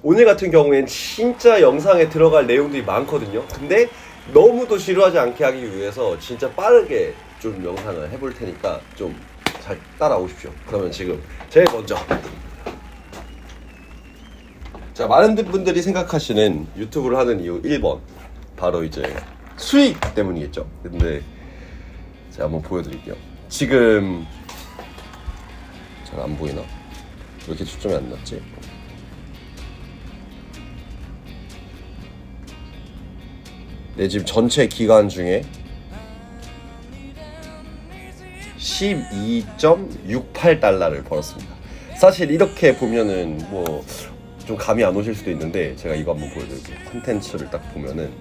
오늘 같은 경우엔 진짜 영상에 들어갈 내용들이 많거든요. 근데 너무도 지루하지 않게 하기 위해서 진짜 빠르게 좀 영상을 해볼 테니까 좀 잘 따라오십시오. 그러면 지금 제일 먼저, 자, 많은 분들이 생각하시는 유튜브를 하는 이유 1번 바로 이제 수익 때문이겠죠. 근데 제가 한번 보여드릴게요. 지금 잘 안 보이나? 왜 이렇게 초점이 안 났지? 네, 지금 전체 기간 중에 12.68달러를 벌었습니다. 사실 이렇게 보면은 뭐 좀 감이 안 오실 수도 있는데 제가 이거 한번 보여드릴게요. 콘텐츠를 딱 보면은,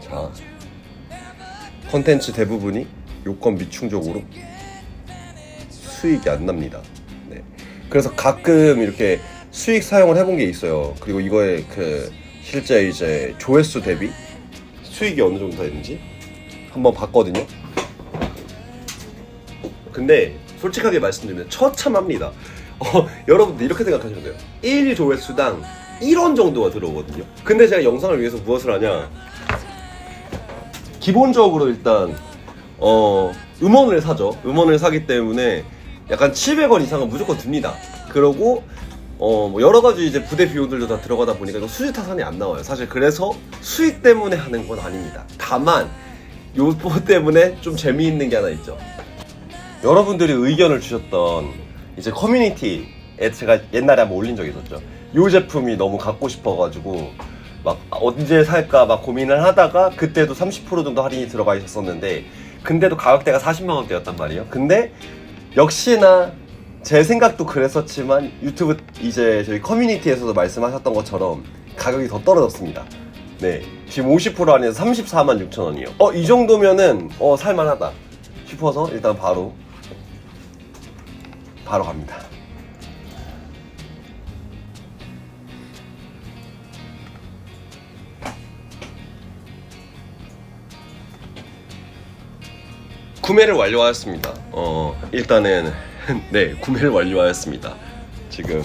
자, 콘텐츠 대부분이 요건 미충족으로 수익이 안 납니다. 네. 그래서 가끔 이렇게 수익 사용을 해본 게 있어요. 그리고 이거의 그 실제 이제 조회수 대비 수익이 어느 정도 되는지 한번 봤거든요. 근데 솔직하게 말씀드리면 처참합니다. 여러분들 이렇게 생각하시면 돼요. 1 조회수당 1원 정도가 들어오거든요. 근데 제가 영상을 위해서 무엇을 하냐, 기본적으로 일단 음원을 사죠. 음원을 사기 때문에 약간 700원 이상은 무조건 듭니다. 그러고 뭐 여러 가지 이제 부대 비용들도 다 들어가다 보니까 이거 수지 타산이 안 나와요. 사실 그래서 수익 때문에 하는 건 아닙니다. 다만 요거 때문에 좀 재미있는 게 하나 있죠. 여러분들이 의견을 주셨던 이제 커뮤니티에 제가 옛날에 한번 올린 적이 있었죠. 요 제품이 너무 갖고 싶어가지고 막 언제 살까 막 고민을 하다가 그때도 30% 정도 할인이 들어가 있었는데, 근데도 가격대가 40만원대였단 말이에요. 근데 역시나 제 생각도 그랬었지만 유튜브 이제 저희 커뮤니티에서도 말씀하셨던 것처럼 가격이 더 떨어졌습니다. 네, 지금 50% 할인해서 346,000원이에요. 이 정도면은 살만하다 싶어서 일단 바로 갑니다. 구매를 완료하였습니다. 일단은 네, 구매를 완료하였습니다. 지금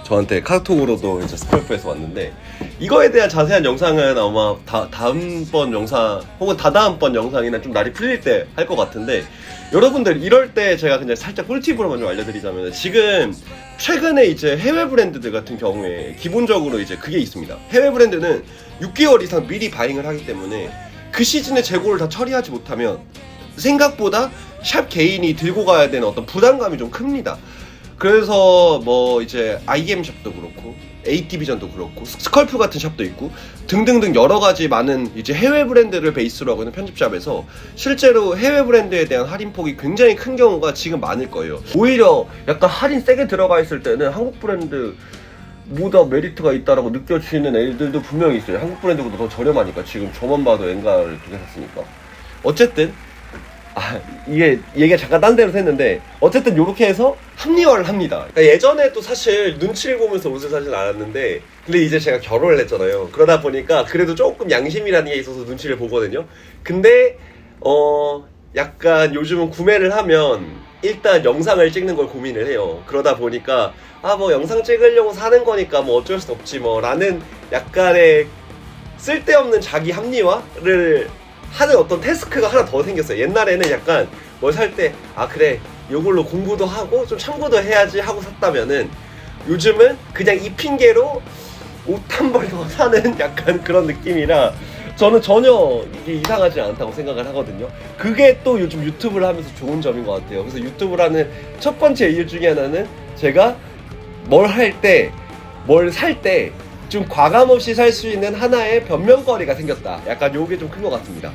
저한테 카톡으로도 이제 스크래프에서 왔는데, 이거에 대한 자세한 영상은 아마 다음번 영상 혹은 다다음번 영상이나 좀 날이 풀릴 때 할 것 같은데, 여러분들 이럴 때 제가 그냥 살짝 꿀팁으로만 좀 알려드리자면, 지금 최근에 이제 해외 브랜드들 같은 경우에 기본적으로 이제 그게 있습니다. 해외 브랜드는 6개월 이상 미리 바잉을 하기 때문에 그 시즌에 재고를 다 처리하지 못하면 생각보다 샵 개인이 들고 가야 되는 어떤 부담감이 좀 큽니다. 그래서 뭐 이제 IM 샵도 그렇고 AT비전도 그렇고 스컬프 같은 샵도 있고 등등등 여러 가지 많은 이제 해외 브랜드를 베이스로 하고 있는 편집샵에서 실제로 해외 브랜드에 대한 할인폭이 굉장히 큰 경우가 지금 많을 거예요. 오히려 약간 할인 세게 들어가 있을 때는 한국 브랜드 보다 메리트가 있다라고 느껴지는 애들도 분명히 있어요. 한국 브랜드보다 더 저렴하니까. 지금 저만 봐도 엔가를 2개 샀으니까. 어쨌든 이게 얘기가 잠깐 딴 데로 샜는데, 어쨌든 요렇게 해서 합리화를 합니다. 그러니까 예전에도 사실 눈치를 보면서 옷을 사진 않았는데, 근데 이제 제가 결혼을 했잖아요. 그러다 보니까 그래도 조금 양심이라는 게 있어서 눈치를 보거든요. 근데 약간 요즘은 구매를 하면 일단 영상을 찍는 걸 고민을 해요. 그러다 보니까 뭐 영상 찍으려고 사는 거니까 뭐 어쩔 수 없지 뭐 라는 약간의 쓸데없는 자기 합리화를 하는 어떤 태스크가 하나 더 생겼어요. 옛날에는 약간 뭘 살 때 그래 이걸로 공부도 하고 좀 참고도 해야지 하고 샀다면은, 요즘은 그냥 이 핑계로 옷 한 벌 더 사는 약간 그런 느낌이라 저는 전혀 이게 이상하지 않다고 생각을 하거든요. 그게 또 요즘 유튜브를 하면서 좋은 점인 것 같아요. 그래서 유튜브를 하는 첫 번째 이유 중에 하나는 제가 뭘 할 때, 뭘 살 때 좀 과감 없이 살 수 있는 하나의 변명거리가 생겼다. 약간 요게 좀 큰 것 같습니다.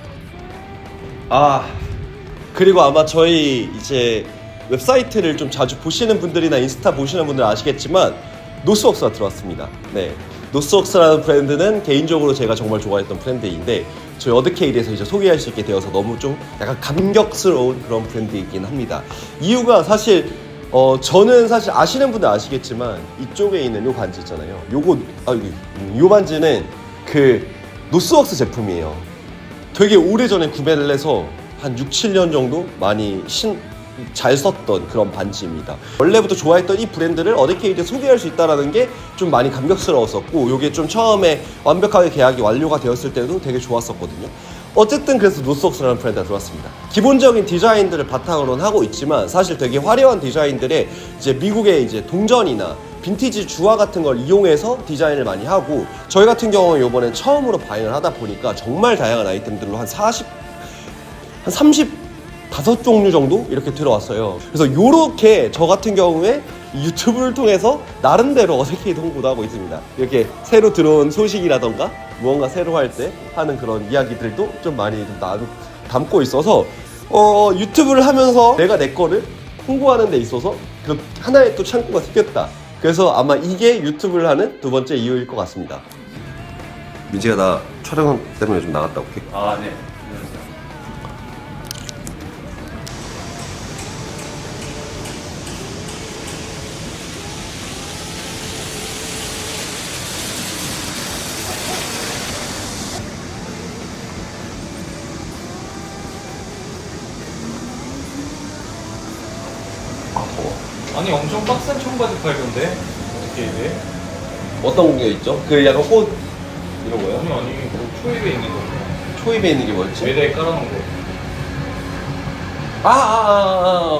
그리고 아마 저희 이제 웹사이트를 좀 자주 보시는 분들이나 인스타 보시는 분들 아시겠지만 노스웍스가 들어왔습니다. 네, 노스웍스라는 브랜드는 개인적으로 제가 정말 좋아했던 브랜드인데, 저희 어드케이드에서 이제 소개할 수 있게 되어서 너무 좀 약간 감격스러운 그런 브랜드이긴 합니다. 이유가 사실 저는 사실 아시는 분들 아시겠지만 이쪽에 있는 요 반지 있잖아요. 요 반지는 그 노스웍스 제품이에요. 되게 오래전에 구매를 해서 한 6, 7년 정도 많이 잘 썼던 그런 반지입니다. 원래부터 좋아했던 이 브랜드를 어데케이드에 소개할 수 있다는 게 좀 많이 감격스러웠었고, 이게 좀 처음에 완벽하게 계약이 완료가 되었을 때도 되게 좋았었거든요. 어쨌든 그래서 노스웍스라는 브랜드가 들어왔습니다. 기본적인 디자인들을 바탕으로는 하고 있지만 사실 되게 화려한 디자인들에 이제 미국의 이제 동전이나 빈티지 주화 같은 걸 이용해서 디자인을 많이 하고, 저희 같은 경우는 이번에 처음으로 바잉을 하다 보니까 정말 다양한 아이템들로 한 35종류 정도 이렇게 들어왔어요. 그래서 요렇게 저 같은 경우에 유튜브를 통해서 나름대로 어색해도 홍보도 하고 있습니다. 이렇게 새로 들어온 소식이라던가 무언가 새로 할 때 하는 그런 이야기들도 좀 많이 좀 담고 있어서 유튜브를 하면서 내가 내 거를 홍보하는 데 있어서 그 하나의 또 창구가 생겼다. 그래서 아마 이게 유튜브를 하는 두 번째 이유일 것 같습니다. 민지가 나 촬영 때문에 좀 나갔다 올게. 아, 네. 아니 엄청 빡센 청바지 팔던데 어떻게 돼? 어떤 게 있죠? 그 약간 꽃 이런 거요? 아니 뭐 초입에 있는 거 초입에 있는 게 뭐였지? 매대에 깔아놓은 거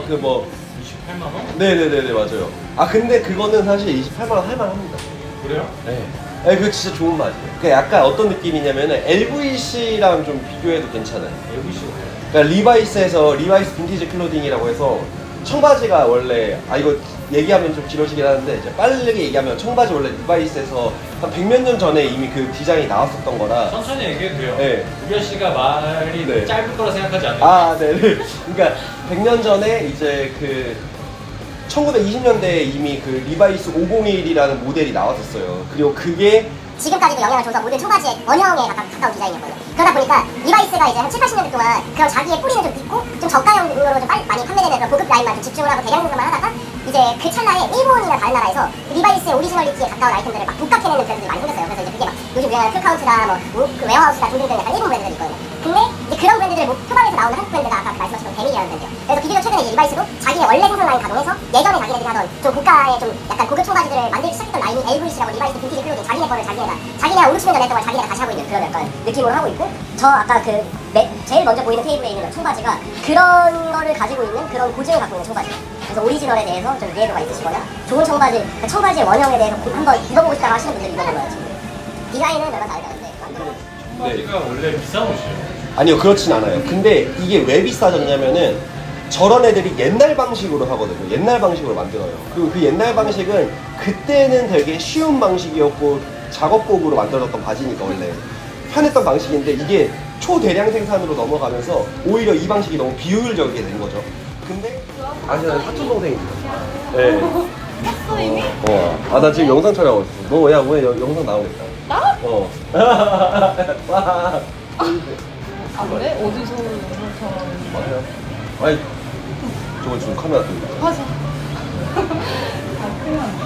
그 뭐 28만 원? 네네네네 맞아요. 아 근데 그거는 사실 28만 원 할만합니다. 그래요? 네. 네, 그거 진짜 좋은 맛이에요. 그 약간 어떤 느낌이냐면은 LVC랑 좀 비교해도 괜찮아요. LVC가 뭐예요? 그러니까 리바이스에서 리바이스 빈티지 클로딩이라고 해서 청바지가 원래 이거 얘기하면 좀 길어지긴 하는데 이제 빠르게 얘기하면 청바지 원래 리바이스에서 한 100몇 년 전에 이미 그 디자인이 나왔었던 거라. 천천히 얘기해도 돼요. 네. 우별 씨가 말이 네. 짧을 거라 생각하지 않아요. 네네. 그러니까 100년 전에 이제 그 1920년대에 이미 그 리바이스 501이라는 모델이 나왔었어요. 그리고 그게 지금까지도 영향을 줘서 모든 청바지의 원형에 가까운 디자인이었거든요. 그러다 보니까 리바이스가 이제 한 7, 80년대 동안 그런 자기의 뿌리는 좀 딛고 좀 저가형으로 좀 많이 판매되는 그런 고급 라인만 좀 집중을 하고 대량 생산만 하다가 이제 그 찰나에 일본이나 다른 나라에서 리바이스의 오리지널리티에 가까운 아이템들을 막 독각해내는 브랜드들이 많이 생겼어요. 그래서 이제 그게 막 요즘 유행하는 풀카운트나 그 웨어하우스나 등등등 약간 일본 브랜드들이 있거든요. 근데 이제 그런 브랜드들을 표방해서 나오는 한국 브랜드가 아까 말씀하셨던 데밀이라는 브랜드예요. 그래서 비교적 최근에 이제 리바이스도 자기의 원래 생산 라인 가동해서 예전에 자기네들이 하던 좀 고가의 좀 약간 고급 청바지들을 만들기 시작했던 라인이 LVC라고 리바이스 빈티지 클로딩 자기네 거를 자기네가 5, 60년 전에 했던 걸 자기네가 다시 하고 있는 그런 약간 느낌으로 하고 있고, 저 아까 그 제일 먼저 보이는 테이블에 있는 청바지가 그런 거를 가지고 있는 그런 고증을 갖고 있는 청바지예요. 그래서 오리지널에 대해서 좀 이해도가 있으시거나 좋은 청바지, 그 청바지의 원형에 대해서 한번 입어보고 싶다고 하시는 분들이 입어보면 지금 디자인은 몇번 다르다는데 청바지가 원래 비싼 옷이에요. 아니요 그렇진 않아요. 근데 이게 왜 비싸졌냐면은 저런 애들이 옛날 방식으로 하거든요. 옛날 방식으로 만들어요. 그리고 그 옛날 방식은 그때는 되게 쉬운 방식이었고 작업복으로 만들어졌던 바지니까 원래 편했던 방식인데 이게 초대량 생산으로 넘어가면서 오히려 이 방식이 너무 비효율적이게 된 거죠. 근데 저는 사촌 동생입니다. 네. 샀어 이미? 나 지금 영상 촬영하고 있어. 너 오늘 영상 나오겠다. 나? 와. 아 그래? 어디서 영상처럼 맞아요. 아니, 저거 지금 카메라 들고. 맞아. 아 큰일 났네.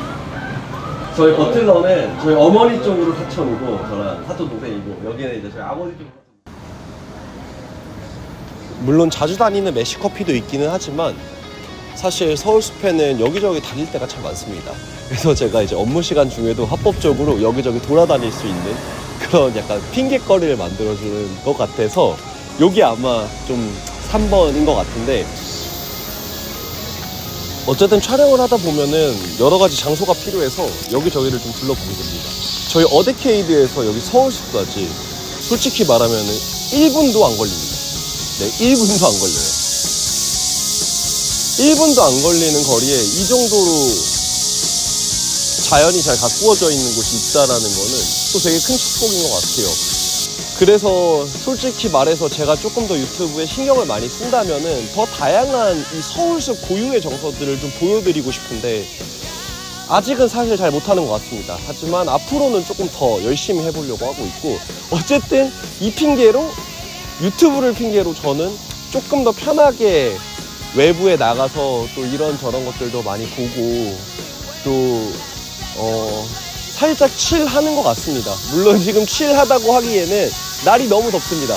저희 버틀러는 저희 어머니 쪽으로 사촌이고 저랑 사촌 동생이고 여기는 이제 저희 아버지 쪽으로. 물론 자주 다니는 메시커피도 있기는 하지만 사실 서울숲에는 여기저기 다닐 때가 참 많습니다. 그래서 제가 이제 업무 시간 중에도 합법적으로 여기저기 돌아다닐 수 있는 그런 약간 핑계거리를 만들어주는 것 같아서 여기 아마 좀 3번인 것 같은데, 어쨌든 촬영을 하다 보면은 여러 가지 장소가 필요해서 여기저기를 좀 둘러보게 됩니다. 저희 어데케이드에서 여기 서울숲까지 솔직히 말하면은 1분도 안 걸립니다. 네, 1분도 안 걸려요. 1분도 안 걸리는 거리에 이 정도로 자연이 잘 가꾸어져 있는 곳이 있다라는 거는 또 되게 큰 축복인 것 같아요. 그래서 솔직히 말해서 제가 조금 더 유튜브에 신경을 많이 쓴다면은 더 다양한 이 서울숲 고유의 정서들을 좀 보여드리고 싶은데 아직은 사실 잘 못하는 것 같습니다. 하지만 앞으로는 조금 더 열심히 해보려고 하고 있고, 어쨌든 이 핑계로 유튜브를 핑계로 저는 조금 더 편하게 외부에 나가서 또 이런저런 것들도 많이 보고 또 살짝 칠하는 것 같습니다. 물론 지금 칠하다고 하기에는 날이 너무 덥습니다.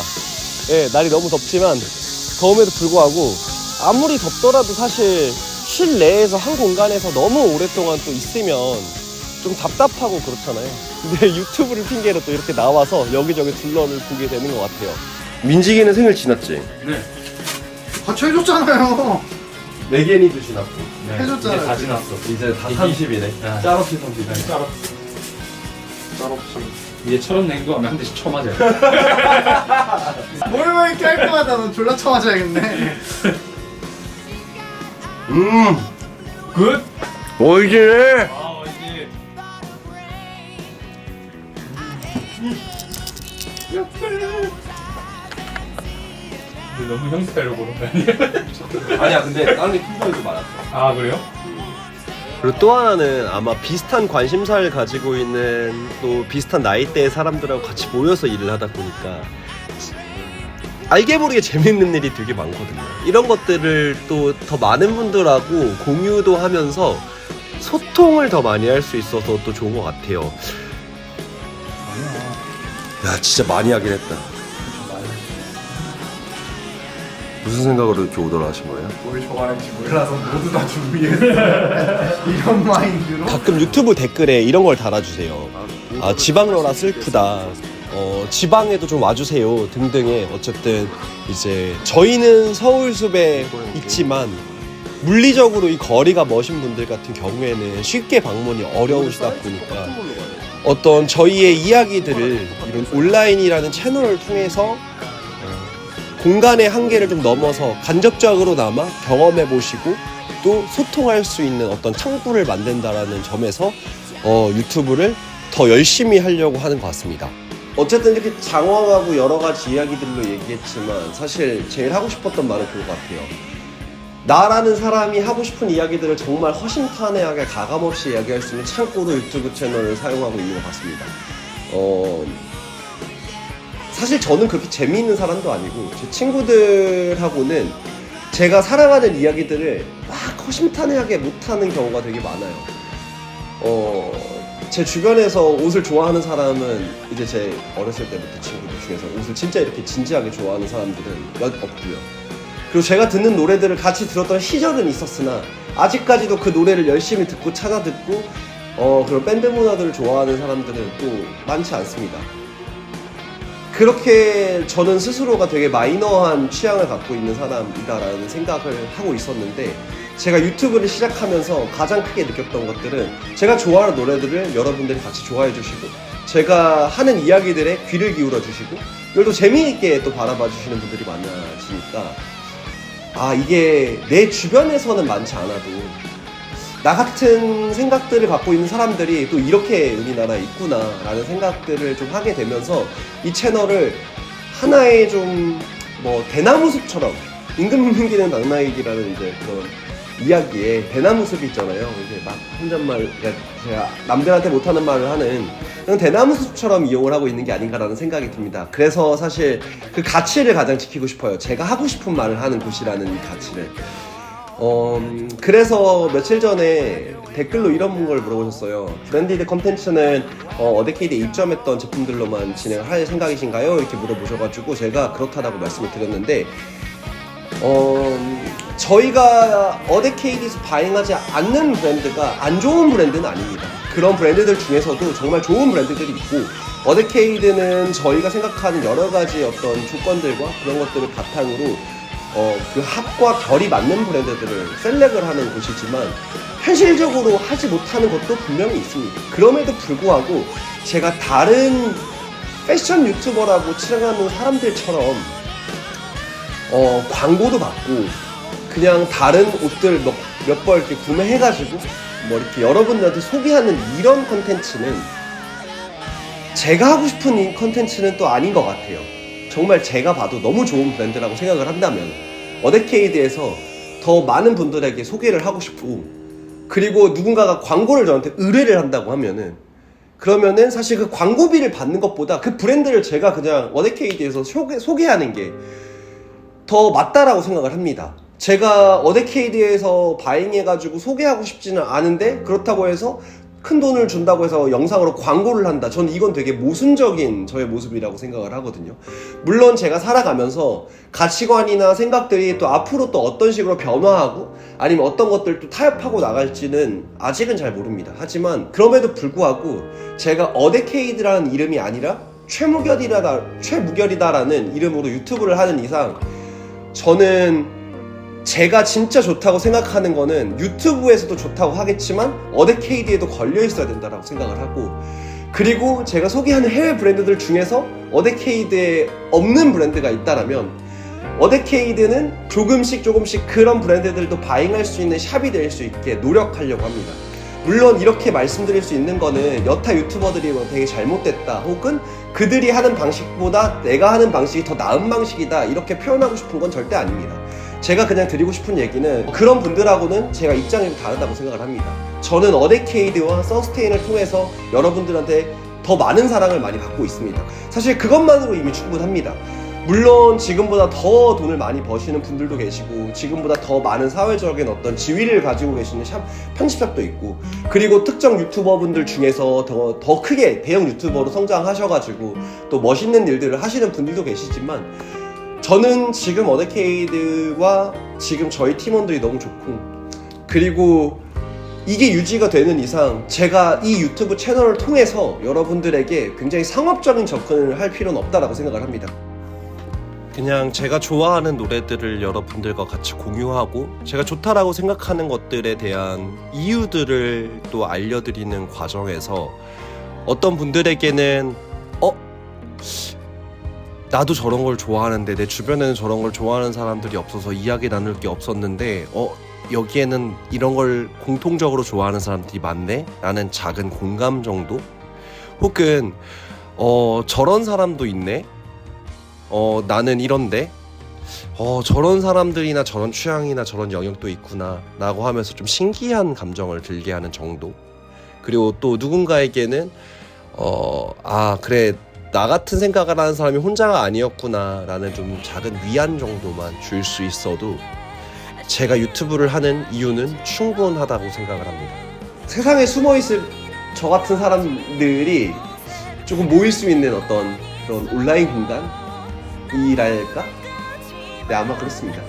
예, 날이 너무 덥지만 더움에도 불구하고 아무리 덥더라도 사실 실내에서 한 공간에서 너무 오랫동안 또 있으면 좀 답답하고 그렇잖아요. 근데 유튜브를 핑계로 또 이렇게 나와서 여기저기 둘러를 보게 되는 것 같아요. 민지기는 생일 지났지? 네. 같이 해줬잖아요. 내겐이도 지났고 네. 해줬잖아요, 이제 다 지금. 지났어. 이제 다 이게- 30이네. 네. 짤없이 30이네. 짤없이. 이제 처럼 냉도하면 한 대씩 쳐맞아요. 뭘 이렇게 깔끔하다. 너 졸라 쳐맞아야겠네. 굿. 오이지. 아 이제. 근데 너무 형 스타일로 보는 거 아니야? 아니야, 근데 다른 핑거에도 많았어. 아 그래요? 그리고 또 하나는 아마 비슷한 관심사를 가지고 있는 또 비슷한 나이대의 사람들하고 같이 모여서 일을 하다 보니까 알게 모르게 재밌는 일이 되게 많거든요. 이런 것들을 또 더 많은 분들하고 공유도 하면서 소통을 더 많이 할 수 있어서 또 좋은 것 같아요. 야, 진짜 많이 하긴 했다. 무슨 생각으로 이렇게 오더라 하신 거예요? 뭘 좋아하는지 몰라서 모두 다 준비했어. 이런 마인드로. 가끔 유튜브 댓글에 이런 걸 달아주세요. 아, 지방러라 슬프다. 지방에도 좀 와주세요. 등등의 어쨌든 이제 저희는 서울숲에 있지만 물리적으로 이 거리가 머신 분들 같은 경우에는 쉽게 방문이 어려우시다 보니까 어떤 저희의 이야기들을 이런 온라인이라는 채널을 통해서 공간의 한계를 좀 넘어서 간접적으로나마 경험해 보시고 또 소통할 수 있는 어떤 창구를 만든다라는 점에서 유튜브를 더 열심히 하려고 하는 것 같습니다. 어쨌든 이렇게 장황하고 여러 가지 이야기들로 얘기했지만 사실 제일 하고 싶었던 말은 그거 같아요. 나라는 사람이 하고 싶은 이야기들을 정말 허심탄회하게 가감없이 이야기할 수 있는 창구로 유튜브 채널을 사용하고 있는 것 같습니다. 사실 저는 그렇게 재미있는 사람도 아니고 제 친구들하고는 제가 사랑하는 이야기들을 막 허심탄회하게 못하는 경우가 되게 많아요. 제 주변에서 옷을 좋아하는 사람은 이제 제 어렸을 때부터 친구들 중에서 옷을 진짜 이렇게 진지하게 좋아하는 사람들은 몇 없고요. 그리고 제가 듣는 노래들을 같이 들었던 시절은 있었으나 아직까지도 그 노래를 열심히 듣고 찾아 듣고 그런 밴드 문화들을 좋아하는 사람들은 또 많지 않습니다. 그렇게 저는 스스로가 되게 마이너한 취향을 갖고 있는 사람이다라는 생각을 하고 있었는데 제가 유튜브를 시작하면서 가장 크게 느꼈던 것들은 제가 좋아하는 노래들을 여러분들이 같이 좋아해 주시고 제가 하는 이야기들에 귀를 기울여 주시고 이걸 또 재미있게 또 바라봐 주시는 분들이 많아지니까 아, 이게 내 주변에서는 많지 않아도 나 같은 생각들을 갖고 있는 사람들이 또 이렇게 우리나라에 있구나 라는 생각들을 좀 하게 되면서 이 채널을 하나의 좀 뭐 대나무숲처럼 임금님기는 낙나이기라는 이제 그런 이야기에 대나무숲이 있잖아요. 이제 막 혼잣말, 제가 남들한테 못하는 말을 하는 그런 대나무숲처럼 이용을 하고 있는 게 아닌가라는 생각이 듭니다. 그래서 사실 그 가치를 가장 지키고 싶어요. 제가 하고 싶은 말을 하는 곳이라는 이 가치를. 그래서 며칠 전에 댓글로 이런 걸 물어보셨어요. 브랜디드 컨텐츠는 어데케이드에 입점했던 제품들로만 진행을 할 생각이신가요? 이렇게 물어보셔가지고 제가 그렇다라고 말씀을 드렸는데 저희가 어데케이드에서 바잉하지 않는 브랜드가 안 좋은 브랜드는 아닙니다. 그런 브랜드들 중에서도 정말 좋은 브랜드들이 있고 어데케이드는 저희가 생각하는 여러 가지 어떤 조건들과 그런 것들을 바탕으로 그 합과 결이 맞는 브랜드들을 셀렉을 하는 곳이지만 현실적으로 하지 못하는 것도 분명히 있습니다. 그럼에도 불구하고 제가 다른 패션 유튜버라고 칭하는 사람들처럼 광고도 받고 그냥 다른 옷들 몇 벌 이렇게 구매해가지고 뭐 이렇게 여러분들한테 소개하는 이런 컨텐츠는 제가 하고 싶은 이 컨텐츠는 또 아닌 것 같아요. 정말 제가 봐도 너무 좋은 브랜드라고 생각을 한다면 어데케이드에서 더 많은 분들에게 소개를 하고 싶고 그리고 누군가가 광고를 저한테 의뢰를 한다고 하면은 그러면은 사실 그 광고비를 받는 것보다 그 브랜드를 제가 그냥 어데케이드에서 소개하는 게 더 맞다라고 생각을 합니다. 제가 어데케이드에서 바잉해가지고 소개하고 싶지는 않은데 그렇다고 해서 큰 돈을 준다고 해서 영상으로 광고를 한다. 저는 이건 되게 모순적인 저의 모습이라고 생각을 하거든요. 물론 제가 살아가면서 가치관이나 생각들이 또 앞으로 또 어떤 식으로 변화하고 아니면 어떤 것들 또 타협하고 나갈지는 아직은 잘 모릅니다. 하지만 그럼에도 불구하고 제가 어데케이드라는 이름이 아니라 최무결이다라는 이름으로 유튜브를 하는 이상 저는 제가 진짜 좋다고 생각하는 거는 유튜브에서도 좋다고 하겠지만 어데케이드에도 걸려 있어야 된다라고 생각을 하고, 그리고 제가 소개하는 해외 브랜드들 중에서 어데케이드에 없는 브랜드가 있다라면 어데케이드는 조금씩 그런 브랜드들도 바잉할 수 있는 샵이 될 수 있게 노력하려고 합니다. 물론 이렇게 말씀드릴 수 있는 거는 여타 유튜버들이 뭐 되게 잘못됐다 혹은 그들이 하는 방식보다 내가 하는 방식이 더 나은 방식이다 이렇게 표현하고 싶은 건 절대 아닙니다. 제가 그냥 드리고 싶은 얘기는 그런 분들하고는 제가 입장이 좀 다르다고 생각을 합니다. 저는 어데케이드와 서스테인을 통해서 여러분들한테 더 많은 사랑을 많이 받고 있습니다. 사실 그것만으로 이미 충분합니다. 물론 지금보다 더 돈을 많이 버시는 분들도 계시고 지금보다 더 많은 사회적인 어떤 지위를 가지고 계시는 편집샵도 있고, 그리고 특정 유튜버분들 중에서 더 크게 대형 유튜버로 성장하셔가지고 또 멋있는 일들을 하시는 분들도 계시지만 저는 지금 어데케이드와 지금 저희 팀원들이 너무 좋고, 그리고 이게 유지가 되는 이상 제가 이 유튜브 채널을 통해서 여러분들에게 굉장히 상업적인 접근을 할 필요는 없다라고 생각을 합니다. 그냥 제가 좋아하는 노래들을 여러분들과 같이 공유하고 제가 좋다라고 생각하는 것들에 대한 이유들을 또 알려드리는 과정에서 어떤 분들에게는 나도 저런 걸 좋아하는데 내 주변에는 저런 걸 좋아하는 사람들이 없어서 이야기 나눌 게 없었는데 여기에는 이런 걸 공통적으로 좋아하는 사람들이 많네? 라는 작은 공감 정도? 혹은 저런 사람도 있네? 나는 이런데? 저런 사람들이나 저런 취향이나 저런 영역도 있구나 라고 하면서 좀 신기한 감정을 들게 하는 정도? 그리고 또 누군가에게는 그래 나 같은 생각을 하는 사람이 혼자가 아니었구나 라는 좀 작은 위안 정도만 줄 수 있어도 제가 유튜브를 하는 이유는 충분하다고 생각을 합니다. 세상에 숨어있을 저 같은 사람들이 조금 모일 수 있는 어떤 그런 온라인 공간이랄까? 네, 아마 그렇습니다.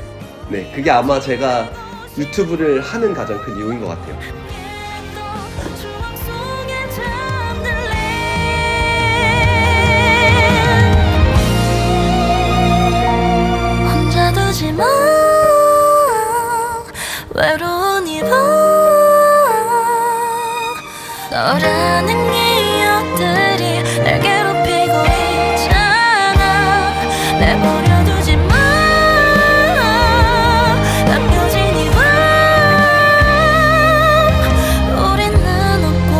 네, 그게 아마 제가 유튜브를 하는 가장 큰 이유인 것 같아요. 마 외로운 이밤 너라는 기억들이 날 괴롭히고 있잖아. 내버려두지 마 남겨진 이밤 우린 나눴고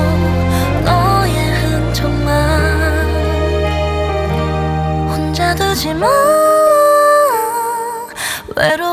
너의 흔적만 혼자 두지 마 외로운